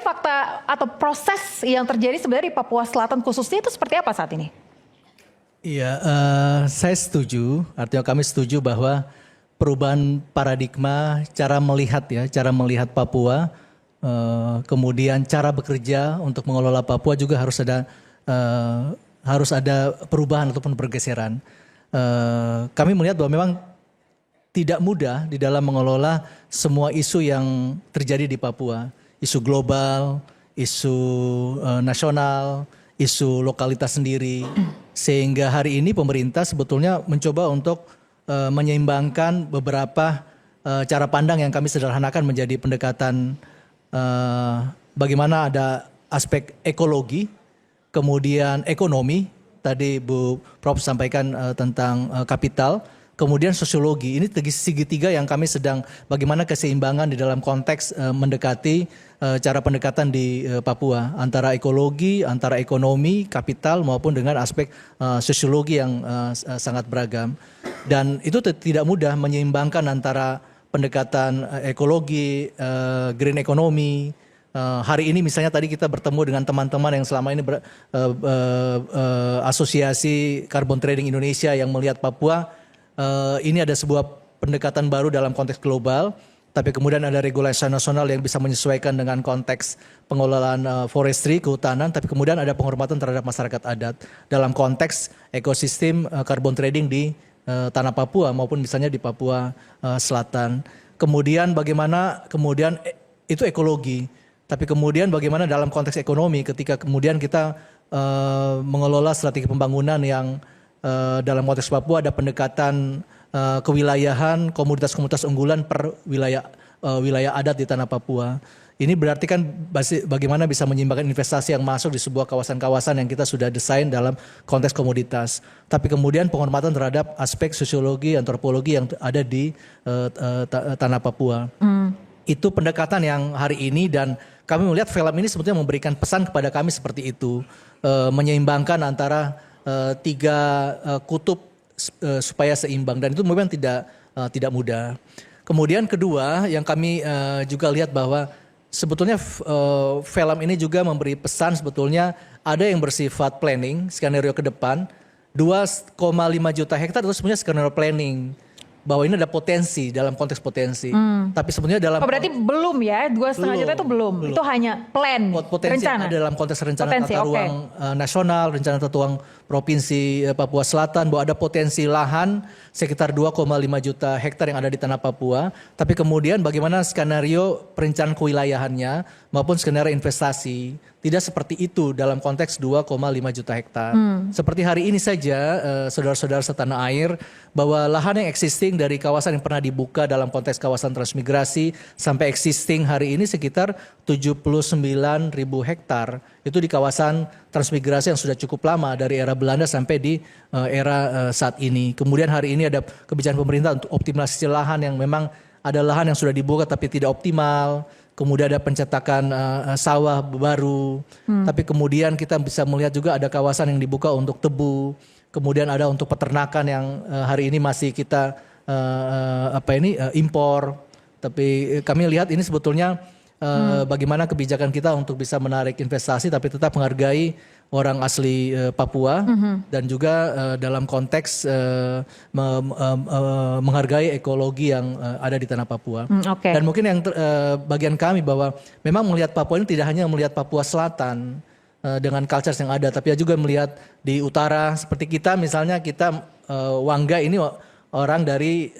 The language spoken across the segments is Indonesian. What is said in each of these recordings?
fakta atau proses yang terjadi sebenarnya di Papua Selatan khususnya itu seperti apa saat ini? Iya, saya setuju. Artinya kami setuju bahwa perubahan paradigma, cara melihat Papua, kemudian cara bekerja untuk mengelola Papua juga harus ada perubahan ataupun pergeseran. Kami melihat bahwa memang tidak mudah di dalam mengelola semua isu yang terjadi di Papua. Isu global, isu nasional, isu lokalitas sendiri. Sehingga hari ini pemerintah sebetulnya mencoba untuk menyeimbangkan beberapa cara pandang yang kami sederhanakan menjadi pendekatan bagaimana ada aspek ekologi, kemudian ekonomi, tadi Bu Prof sampaikan tentang kapital, kemudian sosiologi. Ini segitiga yang kami sedang bagaimana keseimbangan di dalam konteks mendekati cara pendekatan di Papua antara ekologi, antara ekonomi, kapital maupun dengan aspek sosiologi yang sangat beragam. Dan itu tidak mudah menyeimbangkan antara pendekatan ekologi, green economy. Hari ini misalnya tadi kita bertemu dengan teman-teman yang selama ini asosiasi Carbon Trading Indonesia yang melihat Papua. Ini ada sebuah pendekatan baru dalam konteks global, tapi kemudian ada regulasi nasional yang bisa menyesuaikan dengan konteks pengelolaan forestry, kehutanan, tapi kemudian ada penghormatan terhadap masyarakat adat dalam konteks ekosistem carbon trading di tanah Papua maupun misalnya di Papua Selatan. Kemudian bagaimana itu ekologi, tapi kemudian bagaimana dalam konteks ekonomi ketika kemudian kita mengelola strategi pembangunan yang dalam konteks Papua ada pendekatan kewilayahan, komunitas-komunitas unggulan per wilayah adat di tanah Papua. Ini berarti kan bagaimana bisa menyeimbangkan investasi yang masuk di sebuah kawasan-kawasan yang kita sudah desain dalam konteks komoditas. Tapi kemudian penghormatan terhadap aspek sosiologi, antropologi yang ada di tanah Papua. Itu pendekatan yang hari ini dan kami melihat film ini sebetulnya memberikan pesan kepada kami seperti itu. Menyeimbangkan antara tiga kutub supaya seimbang dan itu memang tidak mudah. Kemudian kedua yang kami juga lihat bahwa sebetulnya film ini juga memberi pesan sebetulnya ada yang bersifat planning skenario ke depan 2,5 juta hektar itu sebenarnya skenario planning bahwa ini ada potensi dalam konteks potensi. Tapi sebenarnya dalam berarti belum ya 2,5 juta itu belum. Itu hanya plan, potensi rencana. Ada dalam konteks rencana tata ruang nasional, rencana tata ruang provinsi Papua Selatan bahwa ada potensi lahan sekitar 2,5 juta hektar yang ada di tanah Papua. Tapi kemudian bagaimana skenario perencanaan kewilayahannya maupun skenario investasi tidak seperti itu dalam konteks 2,5 juta hektar. Seperti hari ini saja saudara-saudara setanah air bahwa lahan yang existing dari kawasan yang pernah dibuka dalam konteks kawasan transmigrasi sampai existing hari ini sekitar 79.000 hektar. Itu di kawasan transmigrasi yang sudah cukup lama dari era Belanda sampai di era saat ini. Kemudian hari ini ada kebijakan pemerintah untuk optimalisasi lahan yang memang ada lahan yang sudah dibuka tapi tidak optimal. Kemudian ada pencetakan sawah baru. Tapi kemudian kita bisa melihat juga ada kawasan yang dibuka untuk tebu. Kemudian ada untuk peternakan yang hari ini masih kita impor. Tapi kami lihat ini sebetulnya bagaimana kebijakan kita untuk bisa menarik investasi tapi tetap menghargai orang asli Papua dan juga dalam konteks menghargai ekologi yang ada di tanah Papua. Dan mungkin yang bagian kami bahwa memang melihat Papua ini tidak hanya melihat Papua Selatan dengan culture yang ada, tapi juga melihat di utara seperti kita misalnya kita Wangga ini orang dari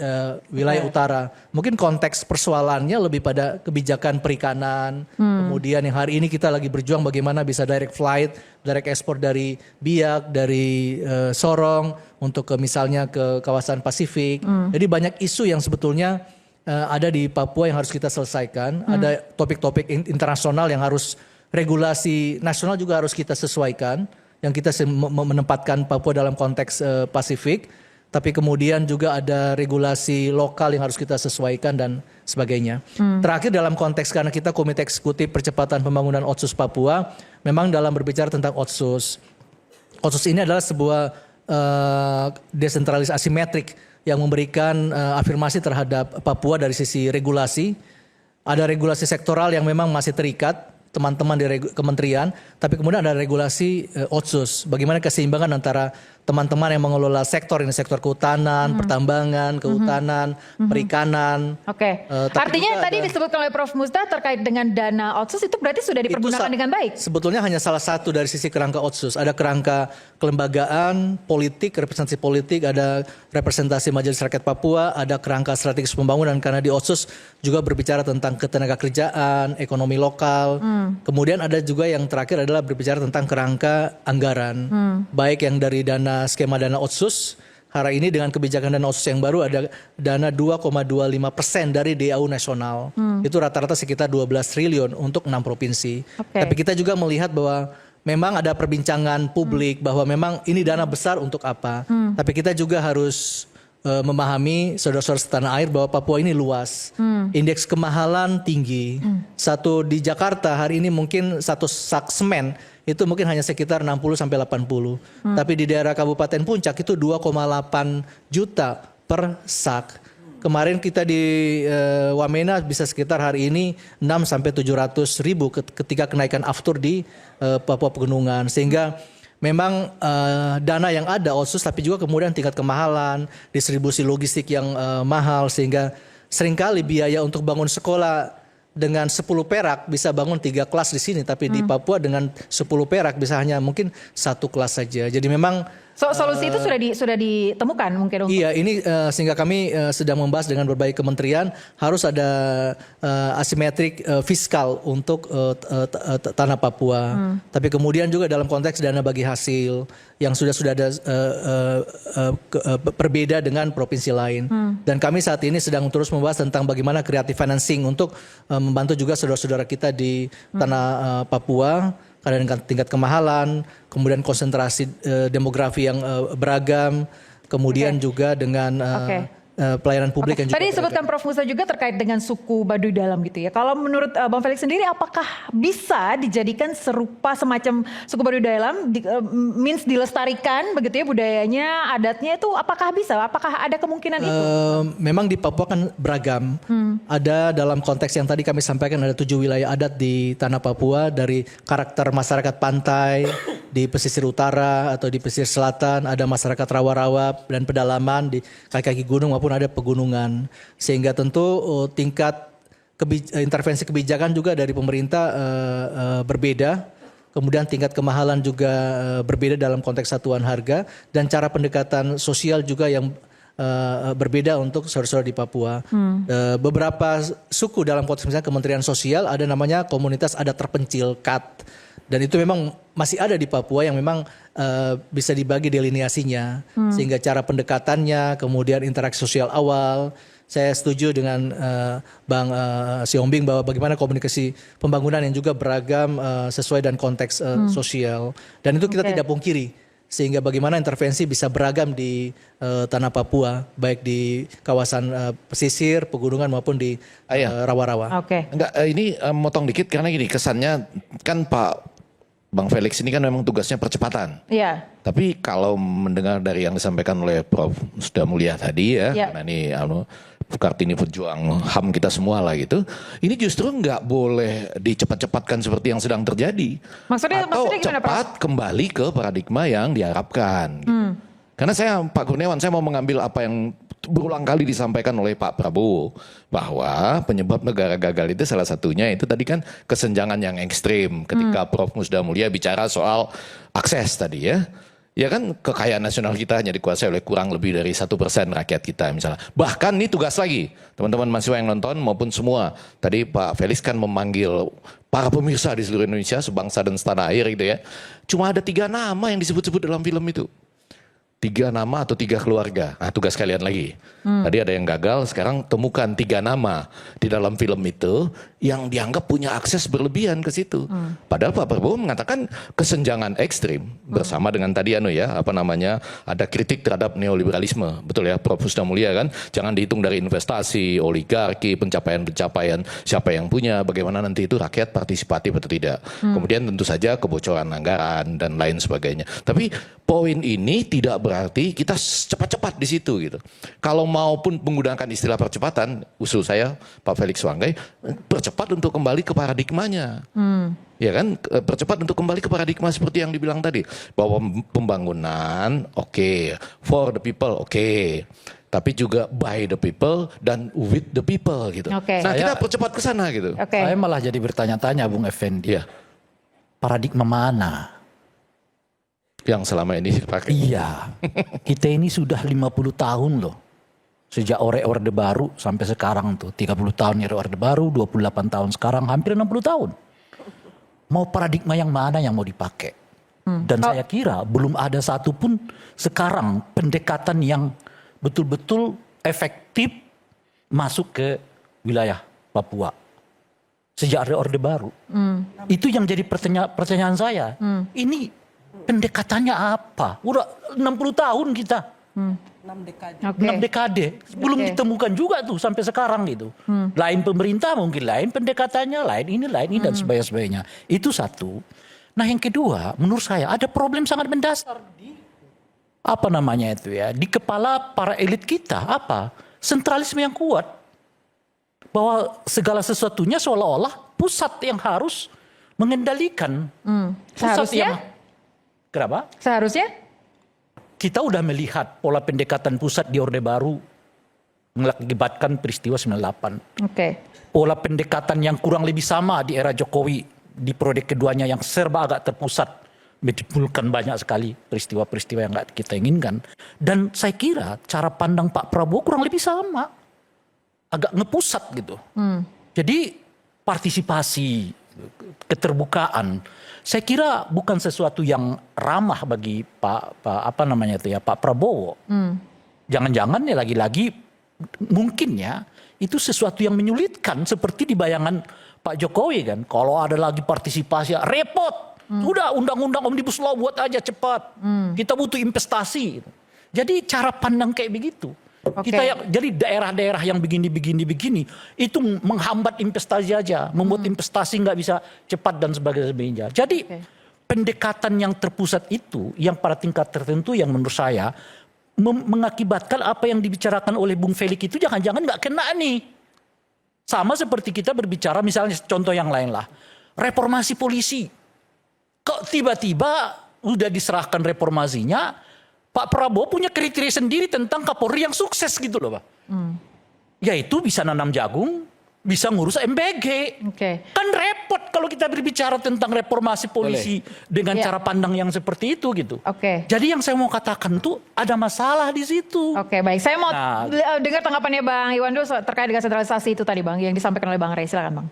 wilayah utara. Mungkin konteks persoalannya lebih pada kebijakan perikanan. Kemudian yang hari ini kita lagi berjuang bagaimana bisa direct flight, direct export dari Biak, dari Sorong untuk misalnya ke kawasan Pasifik. Jadi banyak isu yang sebetulnya ada di Papua yang harus kita selesaikan. Ada topik-topik internasional yang harus regulasi nasional juga harus kita sesuaikan. Yang kita menempatkan Papua dalam konteks Pasifik. Tapi kemudian juga ada regulasi lokal yang harus kita sesuaikan dan sebagainya. Terakhir dalam konteks karena kita Komite Eksekutif Percepatan Pembangunan Otsus Papua, memang dalam berbicara tentang Otsus. Otsus ini adalah sebuah desentralisasi asimetrik yang memberikan afirmasi terhadap Papua dari sisi regulasi. Ada regulasi sektoral yang memang masih terikat, teman-teman di kementerian, tapi kemudian ada regulasi Otsus. Bagaimana keseimbangan antara teman-teman yang mengelola sektor ini, sektor kehutanan, pertambangan, kehutanan, perikanan. Oke. Artinya tadi disebutkan oleh Prof. Musda terkait dengan dana Otsus itu berarti sudah dipergunakan dengan baik? Sebetulnya hanya salah satu dari sisi kerangka Otsus. Ada kerangka kelembagaan, politik, representasi politik, ada representasi Majelis Rakyat Papua, ada kerangka strategis pembangunan karena di Otsus juga berbicara tentang ketenaga kerjaan, ekonomi lokal. Kemudian ada juga yang terakhir adalah berbicara tentang kerangka anggaran. Baik yang dari dana skema dana Otsus, hari ini dengan kebijakan dana Otsus yang baru ada dana 2,25% dari DAU nasional. Itu rata-rata sekitar 12 triliun untuk 6 provinsi. Tapi kita juga melihat bahwa memang ada perbincangan publik bahwa memang ini dana besar untuk apa. Tapi kita juga harus memahami saudara-saudara setanah air bahwa Papua ini luas. Indeks kemahalan tinggi. Satu di Jakarta hari ini mungkin satu sak semen itu mungkin hanya sekitar 60 sampai 80. Tapi di daerah Kabupaten Puncak itu 2,8 juta per sak. Kemarin kita di Wamena bisa sekitar hari ini 6 sampai 700 ribu ketika kenaikan aftur di Papua Pegunungan. Sehingga memang dana yang ada Otsus tapi juga kemudian tingkat kemahalan, distribusi logistik yang mahal sehingga seringkali biaya untuk bangun sekolah dengan 10 perak bisa bangun 3 kelas di sini, tapi di Papua dengan 10 perak bisa hanya mungkin 1 kelas saja. Jadi memang solusi itu sudah ditemukan mungkin untuk... Iya, ini sehingga kami sedang membahas dengan berbagai kementerian harus ada asimetrik fiskal untuk tanah Papua. Tapi kemudian juga dalam konteks dana bagi hasil yang sudah ada berbeda dengan provinsi lain. Dan kami saat ini sedang terus membahas tentang bagaimana creative financing untuk membantu juga saudara-saudara kita di tanah Papua. Karena dengan tingkat kemahalan, kemudian konsentrasi demografi yang beragam, kemudian juga dengan pelayanan publik yang juga tadi disebutkan Prof. Musda juga terkait dengan suku Baduy Dalam gitu ya. Kalau menurut Bang Felix sendiri apakah bisa dijadikan serupa semacam suku Baduy Dalam, means dilestarikan begitu ya budayanya, adatnya itu apakah bisa? Apakah ada kemungkinan itu? Memang di Papua kan beragam. Ada dalam konteks yang tadi kami sampaikan ada 7 wilayah adat di tanah Papua dari karakter masyarakat pantai di pesisir utara atau di pesisir selatan, ada masyarakat rawa-rawa dan pedalaman di kaki-kaki gunung maupun ada pegunungan. Sehingga tentu tingkat intervensi kebijakan juga dari pemerintah berbeda. Kemudian tingkat kemahalan juga berbeda dalam konteks satuan harga dan cara pendekatan sosial juga yang berbeda untuk saudara-saudara di Papua. Beberapa suku dalam konteks misalnya Kementerian Sosial ada namanya komunitas adat terpencil KAT. Dan itu memang masih ada di Papua yang memang bisa dibagi delineasinya. Sehingga cara pendekatannya, kemudian interaksi sosial awal. Saya setuju dengan Bang Siombing bahwa bagaimana komunikasi pembangunan yang juga beragam sesuai dan konteks sosial. Dan itu kita tidak pungkiri. Sehingga bagaimana intervensi bisa beragam di tanah Papua, baik di kawasan pesisir, pegunungan maupun di rawa-rawa. Enggak, ini motong dikit karena gini, kesannya kan Pak Bang Felix ini kan memang tugasnya percepatan. Iya. Tapi kalau mendengar dari yang disampaikan oleh Prof. Musda Mulia tadi ya, karena ini Kartini pejuang HAM kita semua lah gitu. Ini justru nggak boleh dicepat-cepatkan seperti yang sedang terjadi. Maksudnya gimana, cepat kembali ke paradigma yang diharapkan. Gitu. Karena saya Pak Kurniawan, saya mau mengambil apa yang berulang kali disampaikan oleh Pak Prabowo bahwa penyebab negara gagal itu salah satunya itu tadi kan kesenjangan yang ekstrim ketika Prof. Musda Mulia bicara soal akses tadi ya. Ya kan kekayaan nasional kita hanya dikuasai oleh kurang lebih dari 1% rakyat kita misalnya. Bahkan ini tugas lagi teman-teman mahasiswa yang nonton maupun semua. Tadi Pak Felix kan memanggil para pemirsa di seluruh Indonesia sebangsa dan setanah air gitu ya. Cuma ada 3 nama yang disebut-sebut dalam film itu. 3 nama atau 3 keluarga. Nah tugas kalian lagi. Tadi ada yang gagal, sekarang temukan 3 nama di dalam film itu yang dianggap punya akses berlebihan ke situ. Padahal Pak Prabowo mengatakan kesenjangan ekstrim bersama dengan tadi ada kritik terhadap neoliberalisme. Betul ya Prof. Musda Mulia kan. Jangan dihitung dari investasi, oligarki, pencapaian-pencapaian siapa yang punya, bagaimana nanti itu rakyat partisipatif atau tidak. Kemudian tentu saja kebocoran anggaran dan lain sebagainya. Tapi poin ini tidak berarti kita cepat-cepat di situ gitu. Kalau maupun menggunakan istilah percepatan, usul saya Pak Felix Wanggai, percepat untuk kembali ke paradigmanya. Ya kan, percepat untuk kembali ke paradigma seperti yang dibilang tadi, bahwa pembangunan oke, for the people oke, tapi juga by the people dan with the people gitu. Oke. Nah, kita percepat ke sana gitu. Oke. Saya malah jadi bertanya-tanya Bung Effendi. Iya, Paradigma mana? yang selama ini dipakai. Iya. Kita ini sudah 50 tahun loh. Sejak Orde Baru sampai sekarang tuh. 30 tahun Orde Baru, 28 tahun sekarang, hampir 60 tahun. Mau paradigma yang mana yang mau dipakai? Dan saya kira belum ada satupun sekarang pendekatan yang betul-betul efektif masuk ke wilayah Papua. Sejak ada Orde Baru. Itu yang jadi pertanyaan saya. Ini pendekatannya apa? Udah 60 tahun kita. 6 dekade. Belum ditemukan juga tuh sampai sekarang gitu. Lain pemerintah mungkin lain pendekatannya, lain ini dan sebagainya. Itu satu. Nah yang kedua menurut saya ada problem sangat mendasar di apa namanya itu ya, di kepala para elit kita apa? Sentralisme yang kuat. Bahwa segala sesuatunya seolah-olah pusat yang harus mengendalikan. Pusat Seharusnya? Kenapa? Seharusnya? Kita udah melihat pola pendekatan pusat di Orde Baru mengakibatkan peristiwa 98. Oke. Pola pendekatan yang kurang lebih sama di era Jokowi di periode keduanya yang serba agak terpusat menimbulkan banyak sekali peristiwa-peristiwa yang nggak kita inginkan. Dan saya kira cara pandang Pak Prabowo kurang lebih sama, agak ngepusat gitu. Jadi partisipasi, keterbukaan, saya kira bukan sesuatu yang ramah bagi Pak Prabowo. Jangan-jangan ya lagi-lagi mungkin ya itu sesuatu yang menyulitkan seperti di bayangan Pak Jokowi kan. Kalau ada lagi partisipasi repot. Udah undang-undang Omnibus Law buat aja cepat. Kita butuh investasi. Jadi cara pandang kayak begitu. Kita jadi daerah-daerah yang begini itu menghambat investasi aja, membuat investasi nggak bisa cepat dan sebagainya. Jadi pendekatan yang terpusat itu, yang pada tingkat tertentu yang menurut saya mengakibatkan apa yang dibicarakan oleh Bung Felix itu jangan-jangan nggak kena nih. Sama seperti kita berbicara misalnya contoh yang lain lah, reformasi polisi. Kok tiba-tiba udah diserahkan reformasinya? Pak Prabowo punya kriteria sendiri tentang Kapolri yang sukses gitu loh Pak. Yaitu bisa nanam jagung, bisa ngurus MBG. Kan repot kalau kita berbicara tentang reformasi polisi dengan cara pandang yang seperti itu gitu. Jadi yang saya mau katakan tuh ada masalah di situ. Baik. Saya mau dengar tanggapannya Bang Iwando terkait dengan sentralisasi itu tadi Bang, yang disampaikan oleh Bang Rey. Silakan Bang.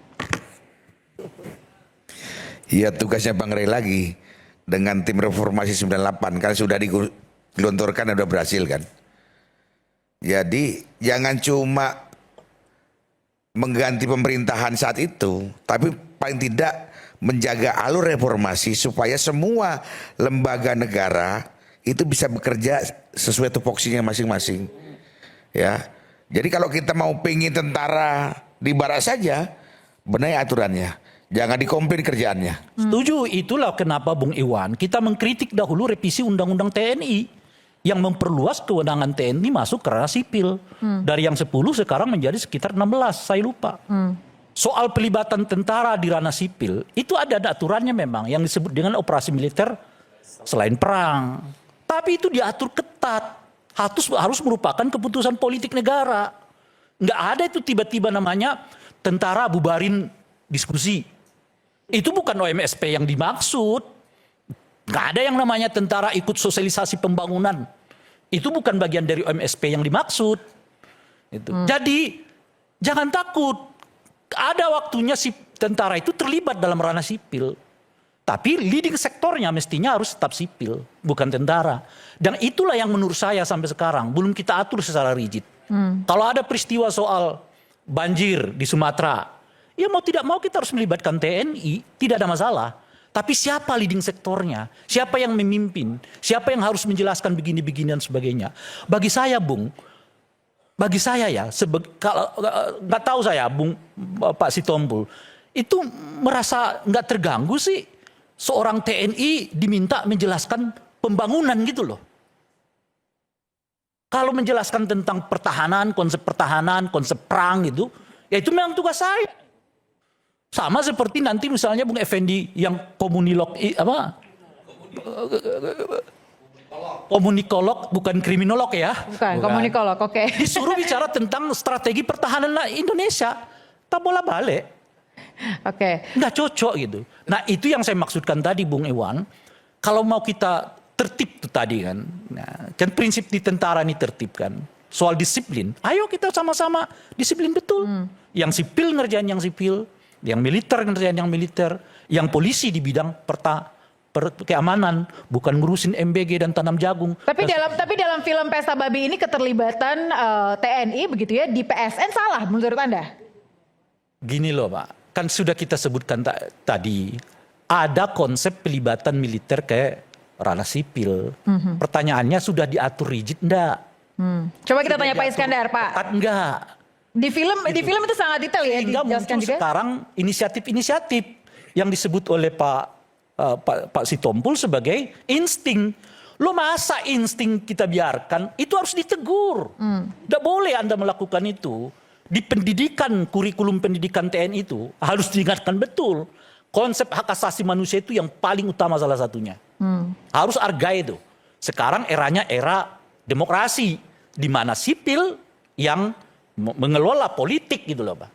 Iya, tugasnya Bang Rey lagi dengan tim reformasi 98 kan sudah digelontorkan dan sudah berhasil kan. Jadi jangan cuma mengganti pemerintahan saat itu, tapi paling tidak menjaga alur reformasi supaya semua lembaga negara itu bisa bekerja sesuai tupoksinya masing-masing. Ya, jadi kalau kita mau pingin tentara di barat saja, benahi aturannya. Jangan dikomplain kerjaannya. Setuju, itulah kenapa Bung Iwan kita mengkritik dahulu revisi Undang-Undang TNI yang memperluas kewenangan TNI masuk ke ranah sipil. Dari yang 10 sekarang menjadi sekitar 16, saya lupa. Soal pelibatan tentara di ranah sipil, itu ada aturannya memang yang disebut dengan operasi militer selain perang. Tapi itu diatur ketat, harus merupakan keputusan politik negara. Nggak ada itu tiba-tiba namanya tentara bubarin diskusi. Itu bukan OMSP yang dimaksud. Nggak ada yang namanya tentara ikut sosialisasi pembangunan. Itu bukan bagian dari OMSP yang dimaksud. Jadi jangan takut. Ada waktunya si tentara itu terlibat dalam ranah sipil. Tapi leading sektornya mestinya harus tetap sipil, bukan tentara. Dan itulah yang menurut saya sampai sekarang belum kita atur secara rigid. Kalau ada peristiwa soal banjir di Sumatera, ya mau tidak mau kita harus melibatkan TNI, tidak ada masalah. Tapi siapa leading sektornya? Siapa yang memimpin? Siapa yang harus menjelaskan begini-begini dan sebagainya? Bagi saya, Bung, bagi saya ya, kalau nggak tahu saya, Bung Pak Sitompul, itu merasa nggak terganggu sih seorang TNI diminta menjelaskan pembangunan gitu loh. Kalau menjelaskan tentang pertahanan, konsep perang gitu, ya itu memang tugas saya. Sama seperti nanti misalnya Bung Effendi yang komunikolog bukan kriminolog ya. Bukan, komunikolog, oke. Disuruh bicara tentang strategi pertahanan Indonesia. Tak bola balik. Oke. Nggak cocok gitu. Nah itu yang saya maksudkan tadi Bung Iwan. Kalau mau kita tertib tuh tadi kan. Nah, kan prinsip di tentara ini tertib kan. Soal disiplin. Ayo kita sama-sama disiplin betul. Yang sipil ngerjain yang sipil. Yang militer ngerjain yang militer. Yang polisi di bidang keamanan. Bukan ngurusin MBG dan tanam jagung. Tapi dalam film Pesta Babi ini keterlibatan TNI begitu ya di PSN salah menurut Anda? Gini loh Pak. Kan sudah kita sebutkan tadi. Ada konsep pelibatan militer ke ranah sipil. Pertanyaannya sudah diatur rigid enggak? Coba kita tanya Pak Iskandar, Pak. Ketat enggak? Di film itu sangat detail ya Sehingga dijelaskan muncul juga. sekarang inisiatif-inisiatif yang disebut oleh Pak Sitompul sebagai insting. Lo masa insting kita biarkan? Itu harus ditegur. Tidak boleh Anda melakukan itu. Di pendidikan, kurikulum pendidikan TNI itu harus diingatkan betul. Konsep hak asasi manusia itu yang paling utama salah satunya. Harus hargai itu. Sekarang eranya era demokrasi. Di mana sipil yang mengelola politik gitu loh Pak.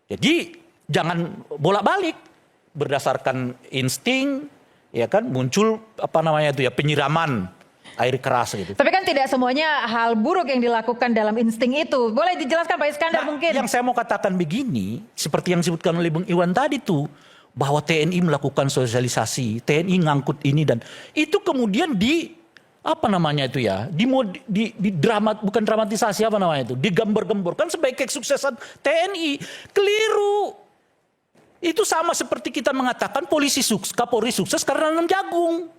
Jadi jangan bolak-balik. Berdasarkan insting, ya kan muncul penyiraman air keras gitu. Tapi kan tidak semuanya hal buruk yang dilakukan dalam insting itu. Boleh dijelaskan Pak Iskandar mungkin? Yang saya mau katakan begini, seperti yang disebutkan oleh Bung Iwan tadi tuh, bahwa TNI melakukan sosialisasi, TNI ngangkut ini dan itu kemudian bukan dramatisasi digambar-gemborkan sebagai kesuksesan TNI. Keliru. Itu sama seperti kita mengatakan Kapolri sukses karena nanam jagung.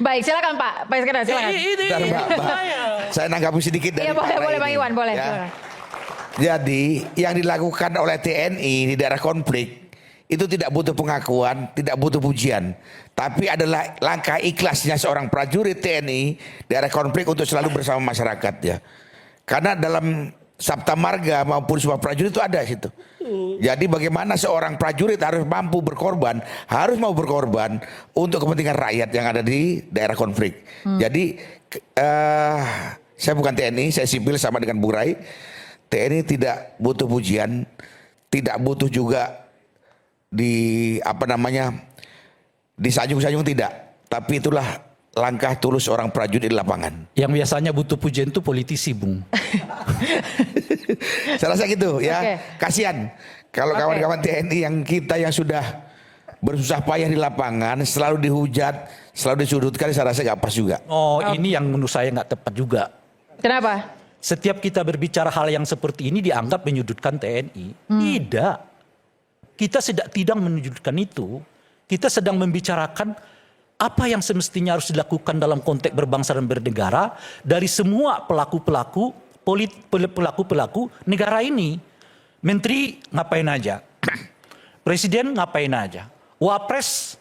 Baik, silakan Pak Iskandar, silakan. Saya nanggapi sedikit dari Iya, boleh Bang Iwan, boleh. Ya. Silakan. Jadi yang dilakukan oleh TNI di daerah konflik itu tidak butuh pengakuan, tidak butuh pujian, tapi adalah langkah ikhlasnya seorang prajurit TNI di daerah konflik untuk selalu bersama masyarakat ya. Karena dalam Sabta Marga maupun sebuah prajurit itu ada situ. Jadi bagaimana seorang prajurit harus mau berkorban untuk kepentingan rakyat yang ada di daerah konflik. Jadi saya bukan TNI, saya sipil sama dengan Bung Rai. TNI tidak butuh pujian, tidak butuh juga disajung-sajung tidak. Tapi itulah langkah tulus orang prajurit di lapangan. Yang biasanya butuh pujian itu politisi, Bung. Saya rasa gitu ya. Okay. Kasihan kalau kawan-kawan TNI yang sudah bersusah payah di lapangan selalu dihujat, selalu disudutkan, saya rasa gak pas juga. Ini yang menurut saya nggak tepat juga. Kenapa? Setiap kita berbicara hal yang seperti ini dianggap menyudutkan TNI. Tidak. Kita tidak menyudutkan itu. Kita sedang membicarakan apa yang semestinya harus dilakukan dalam konteks berbangsa dan bernegara dari semua pelaku-pelaku negara ini. Menteri ngapain aja, Presiden ngapain aja, Wapres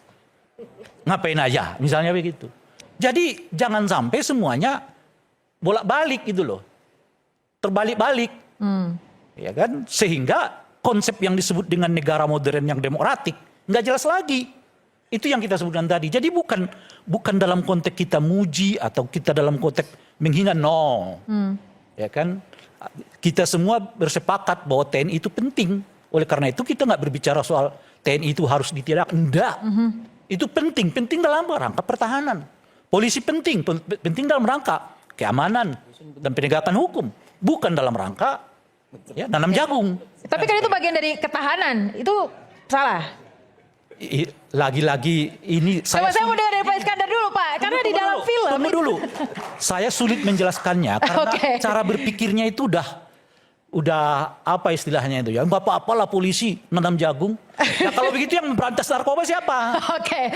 ngapain aja, misalnya begitu. Jadi jangan sampai semuanya bolak-balik gitu loh, terbalik-balik, ya kan? Sehingga konsep yang disebut dengan negara modern yang demokratik nggak jelas lagi. Itu yang kita sebutkan tadi. Jadi bukan dalam konteks kita muji atau kita dalam konteks menghina, no. Ya kan? Kita semua bersepakat bahwa TNI itu penting. Oleh karena itu kita nggak berbicara soal TNI itu harus ditiadakan. Enggak. Itu penting dalam rangka pertahanan. Polisi penting dalam rangka keamanan dan penegakan hukum. Bukan dalam rangka nanam jagung. Tapi kan itu bagian dari ketahanan. Itu salah. Lagi-lagi ini saya mau dengar dari Pak Iskandar dulu Pak, karena di dalam film tunggu dulu. Saya sulit menjelaskannya karena cara berpikirnya itu udah apa istilahnya itu ya, nggak apa-apalah polisi nanam jagung. Nah, kalau begitu yang memberantas narkoba siapa? Oke.